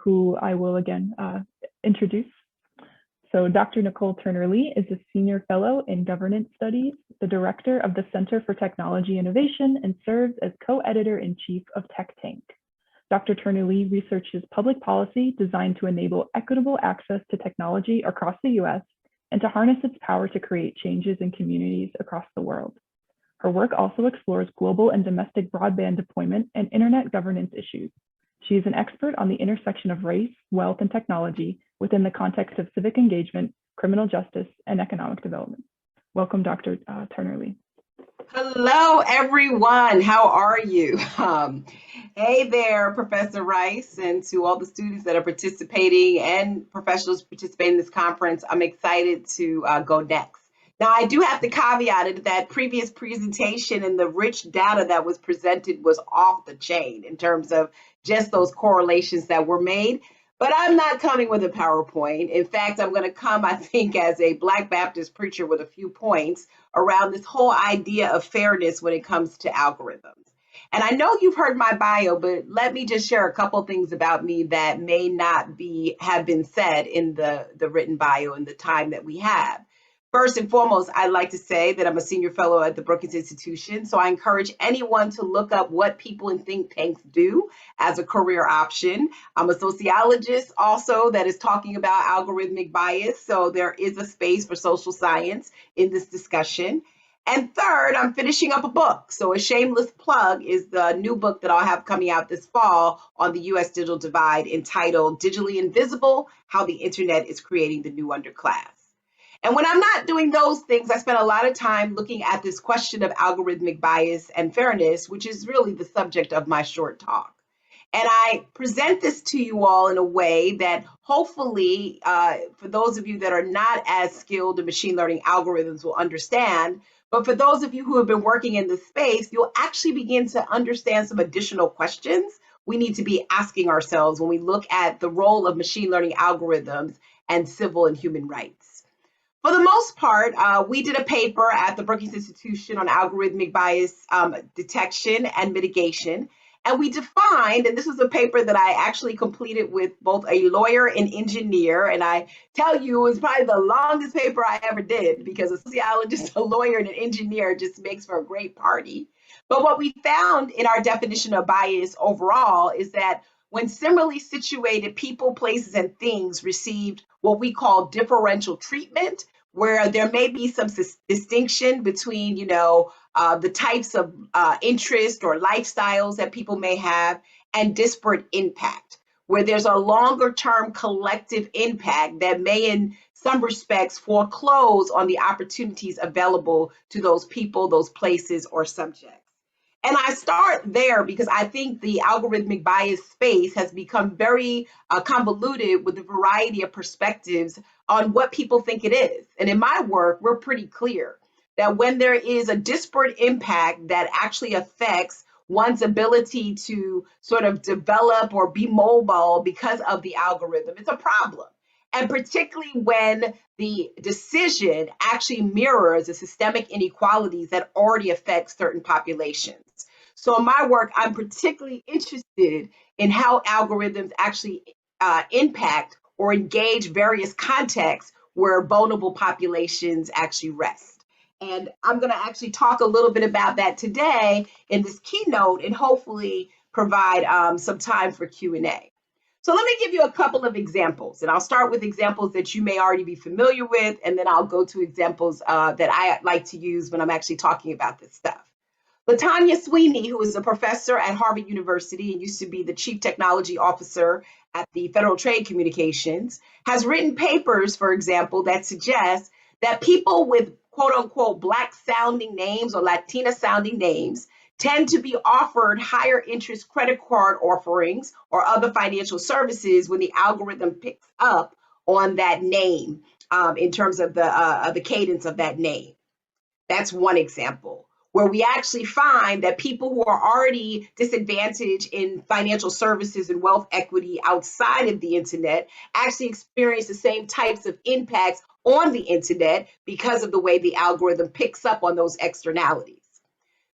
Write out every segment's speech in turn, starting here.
who I will again introduce. So Dr. Nicole Turner Lee is a Senior Fellow in Governance Studies, the Director of the Center for Technology Innovation, and serves as Co-Editor-in-Chief of Tech Tank. Dr. Turner Lee researches public policy designed to enable equitable access to technology across the US and to harness its power to create changes in communities across the world. Her work also explores global and domestic broadband deployment and internet governance issues. She is an expert on the intersection of race, wealth, and technology within the context of civic engagement, criminal justice, and economic development. Welcome, Dr. Turner Lee. Hello, everyone. How are you? Hey there, Professor Rice, and to all the students that are participating and professionals participating in this conference. I'm excited to go next. Now, I do have to caveat it that previous presentation and the rich data that was presented was off the chain in terms of just those correlations that were made. But I'm not coming with a PowerPoint. In fact, I'm going to come, I think, as a Black Baptist preacher with a few points around this whole idea of fairness when it comes to algorithms. And I know you've heard my bio, but let me just share a couple things about me that may not have been said in the written bio in the time that we have. First and foremost, I'd like to say that I'm a senior fellow at the Brookings Institution, so I encourage anyone to look up what people in think tanks do as a career option. I'm a sociologist also that is talking about algorithmic bias, so there is a space for social science in this discussion. And third, I'm finishing up a book. So a shameless plug is the new book that I'll have coming out this fall on the US digital divide entitled Digitally Invisible: How the Internet is Creating the New Underclass. And when I'm not doing those things, I spend a lot of time looking at this question of algorithmic bias and fairness, which is really the subject of my short talk. And I present this to you all in a way that hopefully, for those of you that are not as skilled in machine learning algorithms will understand, but for those of you who have been working in this space, you'll actually begin to understand some additional questions we need to be asking ourselves when we look at the role of machine learning algorithms and civil and human rights. For the most part, we did a paper at the Brookings Institution on algorithmic bias detection and mitigation. And we defined, and this was a paper that I actually completed with both a lawyer and engineer. And I tell you, it was probably the longest paper I ever did because a sociologist, a lawyer, and an engineer just makes for a great party. But what we found in our definition of bias overall is that when similarly situated people, places, and things received what we call differential treatment, where there may be some distinction between, the types of interest or lifestyles that people may have, and disparate impact, where there's a longer term collective impact that may in some respects foreclose on the opportunities available to those people, those places, or subjects. And I start there because I think the algorithmic bias space has become very convoluted with a variety of perspectives on what people think it is. And in my work, we're pretty clear that when there is a disparate impact that actually affects one's ability to sort of develop or be mobile because of the algorithm, it's a problem. And particularly when the decision actually mirrors the systemic inequalities that already affect certain populations. So in my work, I'm particularly interested in how algorithms actually impact or engage various contexts where vulnerable populations actually rest. And I'm going to actually talk a little bit about that today in this keynote and hopefully provide some time for Q&A. So let me give you a couple of examples, and I'll start with examples that you may already be familiar with, and then I'll go to examples that I like to use when I'm actually talking about this stuff. LaTanya Sweeney, who is a professor at Harvard University and used to be the chief technology officer at the Federal Trade Communications, has written papers, for example, that suggest that people with quote unquote Black sounding names or Latina sounding names tend to be offered higher interest credit card offerings or other financial services when the algorithm picks up on that name in terms of the cadence of that name. That's one example where we actually find that people who are already disadvantaged in financial services and wealth equity outside of the internet actually experience the same types of impacts on the internet because of the way the algorithm picks up on those externalities.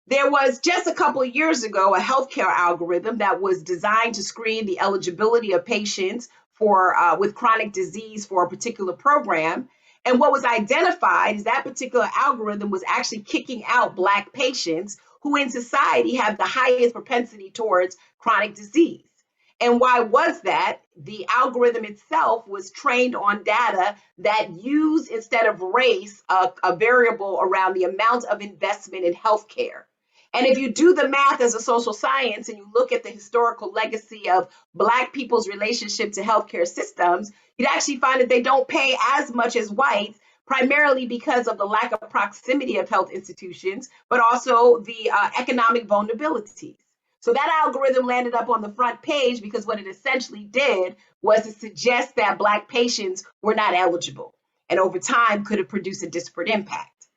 There was just a couple of years ago a healthcare algorithm that was designed to screen the eligibility of patients for with chronic disease for a particular program. And what was identified is that particular algorithm was actually kicking out Black patients who in society have the highest propensity towards chronic disease. And why was that? The algorithm itself was trained on data that used, instead of race, a variable around the amount of investment in healthcare. And if you do the math as a social science and you look at the historical legacy of Black people's relationship to healthcare systems, you'd actually find that they don't pay as much as whites, primarily because of the lack of proximity of health institutions, but also the economic vulnerabilities. So that algorithm landed up on the front page because what it essentially did was to suggest that Black patients were not eligible and over time could have produced a disparate impact.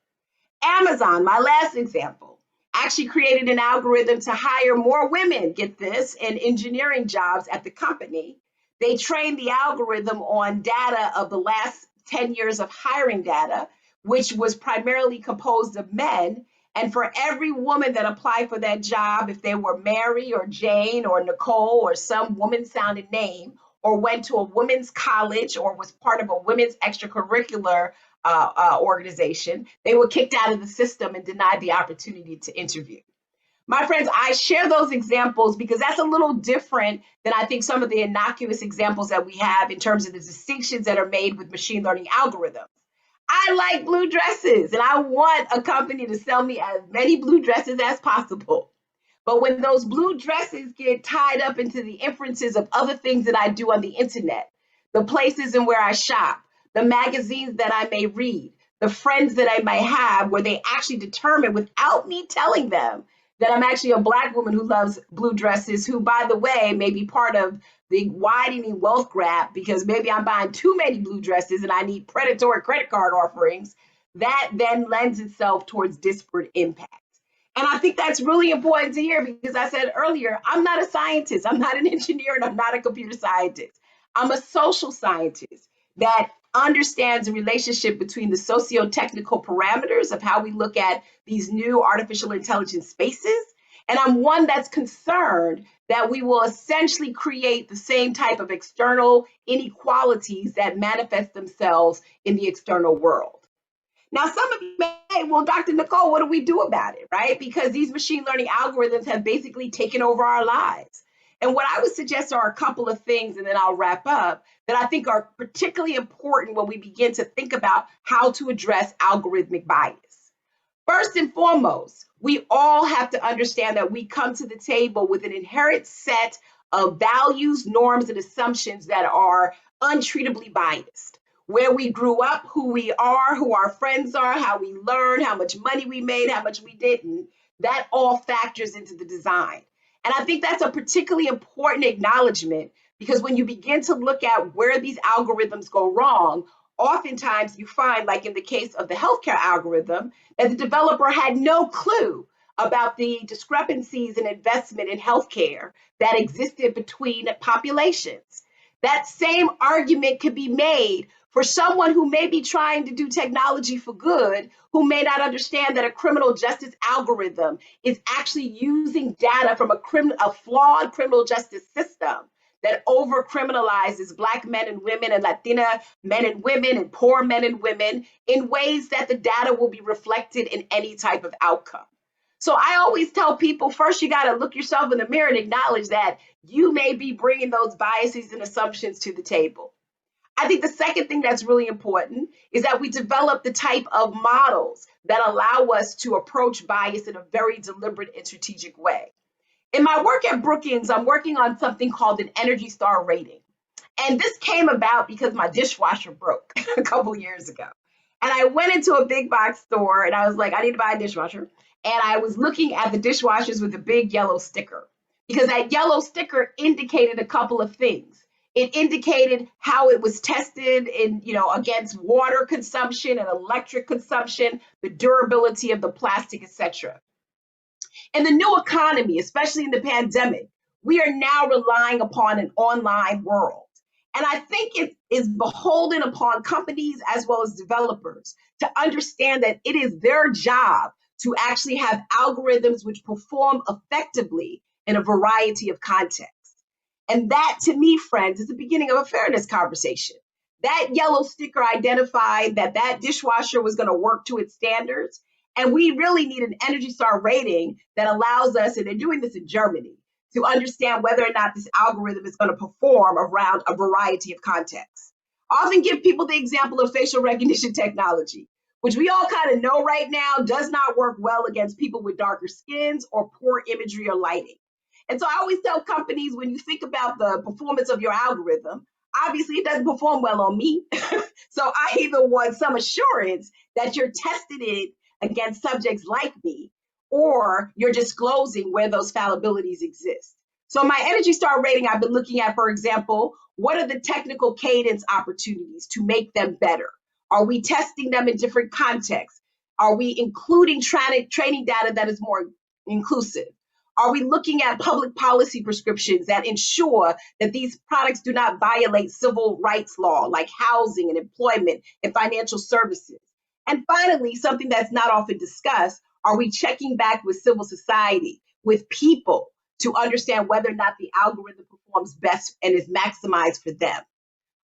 Amazon, my last example, actually created an algorithm to hire more women, get this, in engineering jobs at the company. They trained the algorithm on data of the last 10 years of hiring data, which was primarily composed of men. And for every woman that applied for that job, if they were Mary or Jane or Nicole or some woman-sounding name, or went to a women's college or was part of a women's extracurricular organization, they were kicked out of the system and denied the opportunity to interview. My friends, I share those examples because that's a little different than I think some of the innocuous examples that we have in terms of the distinctions that are made with machine learning algorithms. I like blue dresses and I want a company to sell me as many blue dresses as possible. But when those blue dresses get tied up into the inferences of other things that I do on the internet, the places and where I shop, the magazines that I may read, the friends that I may have, where they actually determine without me telling them that I'm actually a Black woman who loves blue dresses, who, by the way, may be part of the widening wealth grab because maybe I'm buying too many blue dresses and I need predatory credit card offerings, that then lends itself towards disparate impact. And I think that's really important to hear because I said earlier, I'm not a scientist, I'm not an engineer, and I'm not a computer scientist. I'm a social scientist that understands the relationship between the socio-technical parameters of how we look at these new artificial intelligence spaces. And I'm one that's concerned that we will essentially create the same type of external inequalities that manifest themselves in the external world. Now, some of you may say, well, Dr. Nicole, what do we do about it, right? Because these machine learning algorithms have basically taken over our lives. And what I would suggest are a couple of things, and then I'll wrap up, that I think are particularly important when we begin to think about how to address algorithmic bias. First and foremost, we all have to understand that we come to the table with an inherent set of values, norms, and assumptions that are untreatably biased. Where we grew up, who we are, who our friends are, how we learned, how much money we made, how much we didn't, that all factors into the design. And I think that's a particularly important acknowledgement because when you begin to look at where these algorithms go wrong, oftentimes you find, like in the case of the healthcare algorithm, that the developer had no clue about the discrepancies in investment in healthcare that existed between populations. That same argument could be made for someone who may be trying to do technology for good, who may not understand that a criminal justice algorithm is actually using data from a flawed criminal justice system that over criminalizes Black men and women and Latina men and women and poor men and women in ways that the data will be reflected in any type of outcome. So I always tell people, first, you got to look yourself in the mirror and acknowledge that you may be bringing those biases and assumptions to the table. I think the second thing that's really important is that we develop the type of models that allow us to approach bias in a very deliberate and strategic way. In my work at Brookings, I'm working on something called an Energy Star rating. And this came about because my dishwasher broke a couple years ago. And I went into a big box store and I was like, I need to buy a dishwasher. And I was looking at the dishwashers with a big yellow sticker because that yellow sticker indicated a couple of things. It indicated how it was tested in, against water consumption and electric consumption, the durability of the plastic, etc. In the new economy, especially in the pandemic, we are now relying upon an online world. And I think it is beholden upon companies as well as developers to understand that it is their job to actually have algorithms which perform effectively in a variety of contexts. And that, to me, friends, is the beginning of a fairness conversation. That yellow sticker identified that that dishwasher was going to work to its standards. And we really need an Energy Star rating that allows us, and they're doing this in Germany, to understand whether or not this algorithm is going to perform around a variety of contexts. I often give people the example of facial recognition technology, which we all kind of know right now does not work well against people with darker skins or poor imagery or lighting. And so I always tell companies, when you think about the performance of your algorithm, obviously it doesn't perform well on me. So I either want some assurance that you're testing it against subjects like me, or you're disclosing where those fallibilities exist. So my Energy Star rating, I've been looking at, for example, what are the technical cadence opportunities to make them better? Are we testing them in different contexts? Are we including training data that is more inclusive? Are we looking at public policy prescriptions that ensure that these products do not violate civil rights law, like housing and employment and financial services? And finally, something that's not often discussed, are we checking back with civil society, with people, to understand whether or not the algorithm performs best and is maximized for them?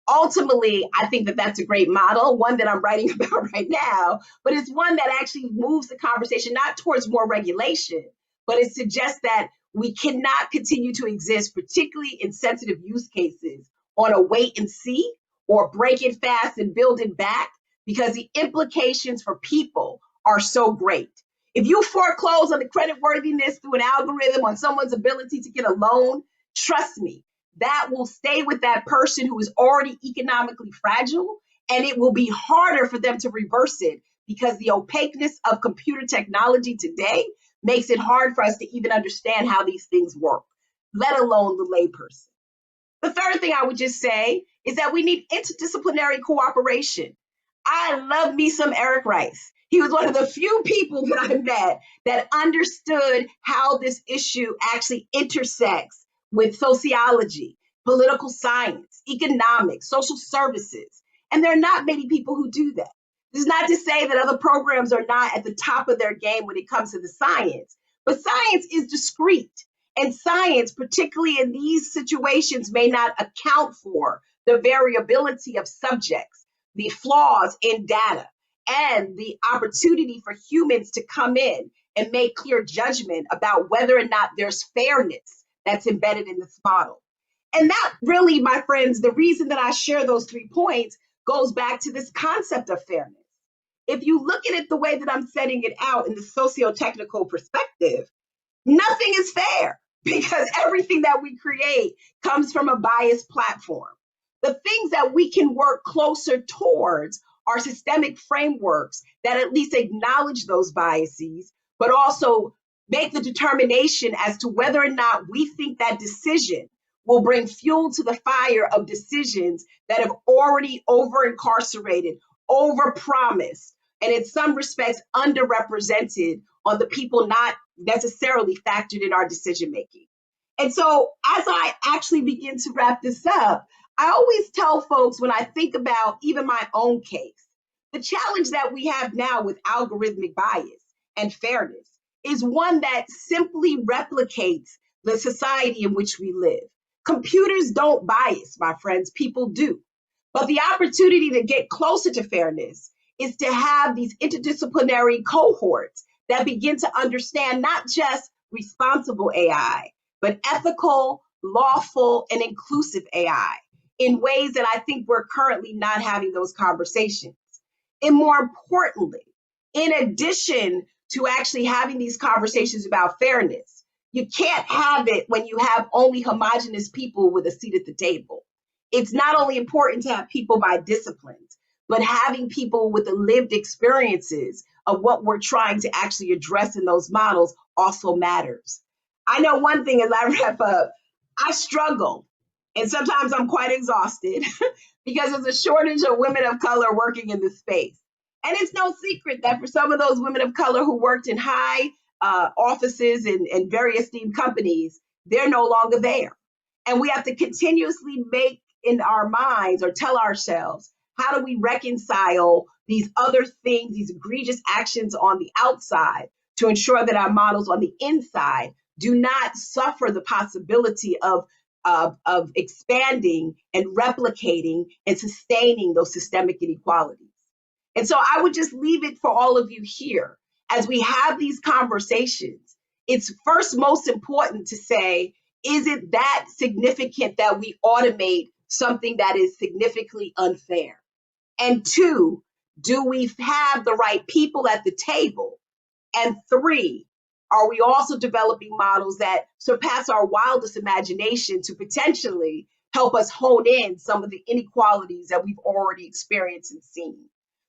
Ultimately, I think that that's a great model, one that I'm writing about right now, but it's one that actually moves the conversation not towards more regulation, but it suggests that we cannot continue to exist, particularly in sensitive use cases, on a wait and see or break it fast and build it back, because the implications for people are so great. If you foreclose on the credit worthiness through an algorithm on someone's ability to get a loan, trust me, that will stay with that person who is already economically fragile, and it will be harder for them to reverse it because the opaqueness of computer technology today makes it hard for us to even understand how these things work, let alone the layperson. The third thing I would just say is that we need interdisciplinary cooperation. I love me some Eric Rice. He was one of the few people that I met that understood how this issue actually intersects with sociology, political science, economics, social services. And there are not many people who do that. This is not to say that other programs are not at the top of their game when it comes to the science, but science is discrete. And science, particularly in these situations, may not account for the variability of subjects, the flaws in data, and the opportunity for humans to come in and make clear judgment about whether or not there's fairness that's embedded in this model. And that really, my friends, the reason that I share those 3 points goes back to this concept of fairness. If you look at it the way that I'm setting it out in the socio-technical perspective, nothing is fair because everything that we create comes from a biased platform. The things that we can work closer towards are systemic frameworks that at least acknowledge those biases, but also make the determination as to whether or not we think that decision will bring fuel to the fire of decisions that have already over-incarcerated, over-promised, and in some respects underrepresented on the people not necessarily factored in our decision making. And so as I actually begin to wrap this up, I always tell folks when I think about even my own case, the challenge that we have now with algorithmic bias and fairness is one that simply replicates the society in which we live. Computers don't bias, my friends, people do. But the opportunity to get closer to fairness is to have these interdisciplinary cohorts that begin to understand not just responsible AI, but ethical, lawful, and inclusive AI in ways that I think we're currently not having those conversations. And more importantly, in addition to actually having these conversations about fairness, you can't have it when you have only homogenous people with a seat at the table. It's not only important to have people by disciplines, but having people with the lived experiences of what we're trying to actually address in those models also matters. I know one thing as I wrap up, I struggle, and sometimes I'm quite exhausted because there's a shortage of women of color working in this space. And it's no secret that for some of those women of color who worked in high offices and very esteemed companies, they're no longer there. And we have to continuously make in our minds or tell ourselves, how do we reconcile these other things, these egregious actions on the outside to ensure that our models on the inside do not suffer the possibility of expanding and replicating and sustaining those systemic inequalities. And so I would just leave it for all of you here. As we have these conversations, it's first most important to say, is it that significant that we automate something that is significantly unfair? And two, do we have the right people at the table? And three, are we also developing models that surpass our wildest imagination to potentially help us hone in some of the inequalities that we've already experienced and seen?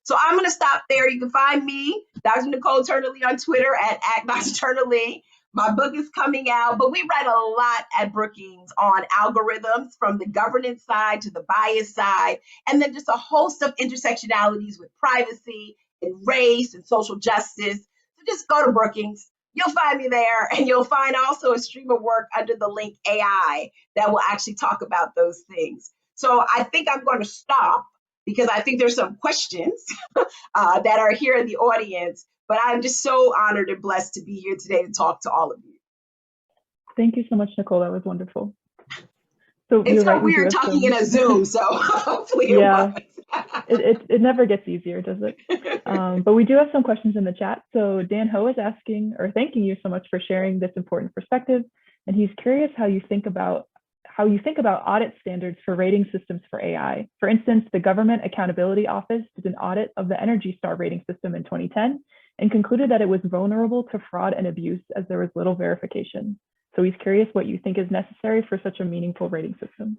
So I'm going to stop there. You can find me, Dr. Nicole Turner Lee, on Twitter at Dr. Turner Lee. My book is coming out, but we write a lot at Brookings on algorithms, from the governance side to the bias side, and then just a host of intersectionalities with privacy and race and social justice. So just go to Brookings. You'll find me there, and you'll find also a stream of work under the link AI that will actually talk about those things. So I think I'm going to stop because I think there's some questions that are here in the audience, but I'm just so honored and blessed to be here today to talk to all of you. Thank you so much, Nicole. That was wonderful. So it's so right, weird talking in a Zoom, so hopefully it was. It never gets easier, does it? But we do have some questions in the chat. So Dan Ho is asking, or thanking you so much for sharing this important perspective, and he's curious how you think about audit standards for rating systems for AI. For instance, the Government Accountability Office did an audit of the Energy Star rating system in 2010 and concluded that it was vulnerable to fraud and abuse as there was little verification. So he's curious what you think is necessary for such a meaningful rating system.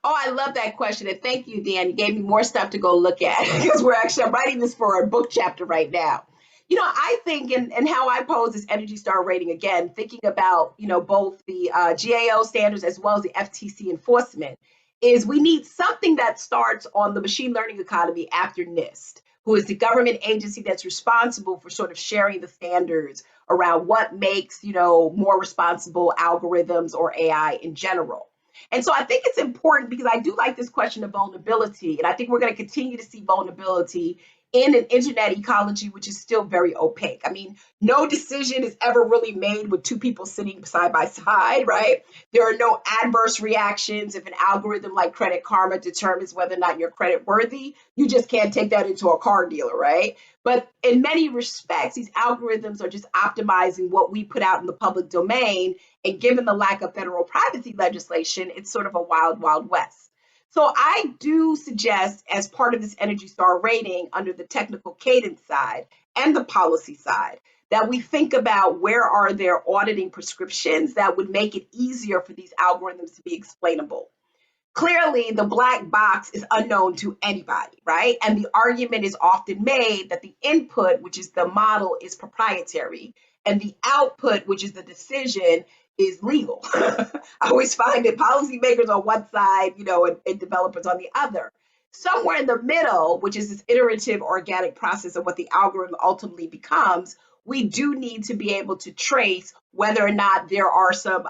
Oh, I love that question. And thank you, Dan. You gave me more stuff to go look at because I'm writing this for a book chapter right now. You know, I think, and how I pose this Energy Star rating, again, thinking about, both the GAO standards as well as the FTC enforcement, is we need something that starts on the machine learning economy after NIST, who is the government agency that's responsible for sort of sharing the standards around what makes, more responsible algorithms or AI in general. And so I think it's important because I do like this question of vulnerability. And I think we're going to continue to see vulnerability in an internet ecology, which is still very opaque. I mean, no decision is ever really made with two people sitting side by side, right? There are no adverse reactions. If an algorithm like Credit Karma determines whether or not you're credit worthy, you just can't take that into a car dealer, right? But in many respects, these algorithms are just optimizing what we put out in the public domain. And given the lack of federal privacy legislation, it's sort of a wild, wild west. So I do suggest, as part of this Energy Star rating under the technical cadence side and the policy side, that we think about where are there auditing prescriptions that would make it easier for these algorithms to be explainable. Clearly, the black box is unknown to anybody, right? And the argument is often made that the input, which is the model, is proprietary, and the output, which is the decision, is legal. I always find that policymakers on one side, and developers on the other. Somewhere in the middle, which is this iterative organic process of what the algorithm ultimately becomes, we do need to be able to trace whether or not there are some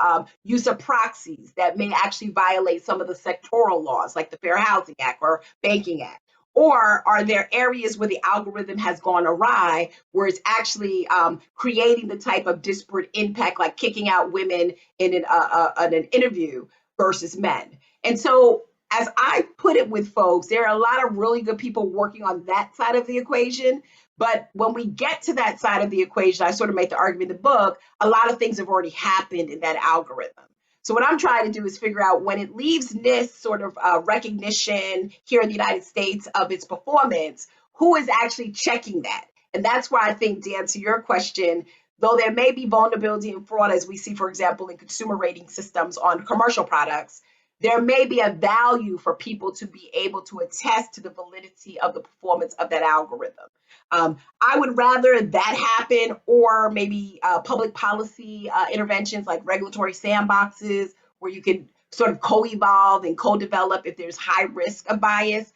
use of proxies that may actually violate some of the sectoral laws, like the Fair Housing Act or Banking Act. Or are there areas where the algorithm has gone awry, where it's actually creating the type of disparate impact, like kicking out women in an interview versus men? And so, as I put it with folks, there are a lot of really good people working on that side of the equation. But when we get to that side of the equation, I sort of make the argument in the book, a lot of things have already happened in that algorithm. So what I'm trying to do is figure out, when it leaves NIST sort of recognition here in the United States of its performance, who is actually checking that? And that's why I think, Dan, to your question, though there may be vulnerability and fraud, as we see, for example, in consumer rating systems on commercial products, there may be a value for people to be able to attest to the validity of the performance of that algorithm. I would rather that happen, or maybe public policy interventions like regulatory sandboxes, where you can sort of co-evolve and co-develop if there's high risk of bias,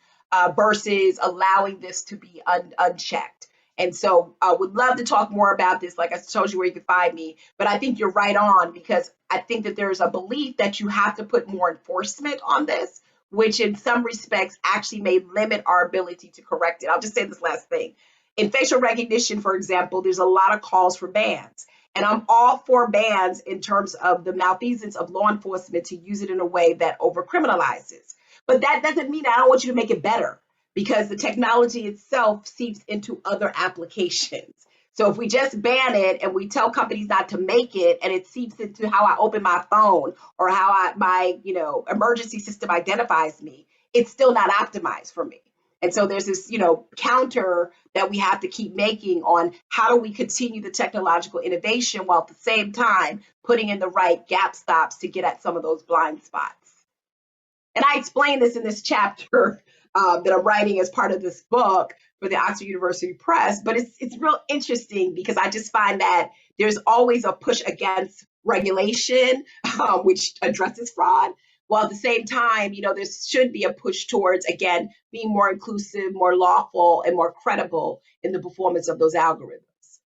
versus allowing this to be unchecked. And so I would love to talk more about this, like I told you where you can find me, but I think you're right on, because I think that there's a belief that you have to put more enforcement on this, which in some respects actually may limit our ability to correct it. I'll just say this last thing. in facial recognition, for example, there's a lot of calls for bans. And I'm all for bans in terms of the malfeasance of law enforcement to use it in a way that over-criminalizes. But that doesn't mean I don't want you to make it better, because the technology itself seeps into other applications. So if we just ban it and we tell companies not to make it, and it seeps into how I open my phone or how my emergency system identifies me, it's still not optimized for me. And so there's this, counter that we have to keep making on how do we continue the technological innovation while at the same time putting in the right gap stops to get at some of those blind spots. And I explain this in this chapter that I'm writing as part of this book for the Oxford University Press, but it's real interesting because I just find that there's always a push against regulation, which addresses fraud, while at the same time, there should be a push towards, again, being more inclusive, more lawful, and more credible in the performance of those algorithms.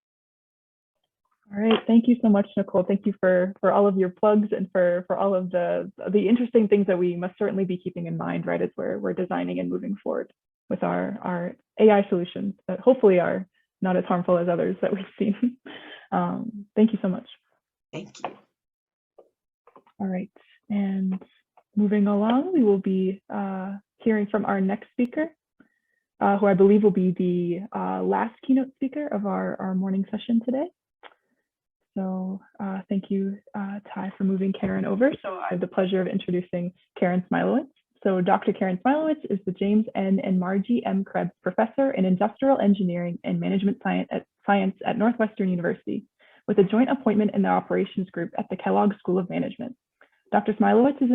All right, thank you so much, Nicole. Thank you for all of your plugs and for all of the interesting things that we must certainly be keeping in mind, right, as we're designing and moving forward with our AI solutions that hopefully are not as harmful as others that we've seen. Thank you so much. Thank you. All right, and moving along, we will be hearing from our next speaker, who I believe will be the last keynote speaker of our morning session today. So thank you, Ty, for moving Karen over. So I have the pleasure of introducing Karen Smilowitz. So Dr. Karen Smilowitz is the James N. and Margie M. Krebs Professor in Industrial Engineering and Management Science at Northwestern University, with a joint appointment in the Operations Group at the Kellogg School of Management. Dr. Smilowitz is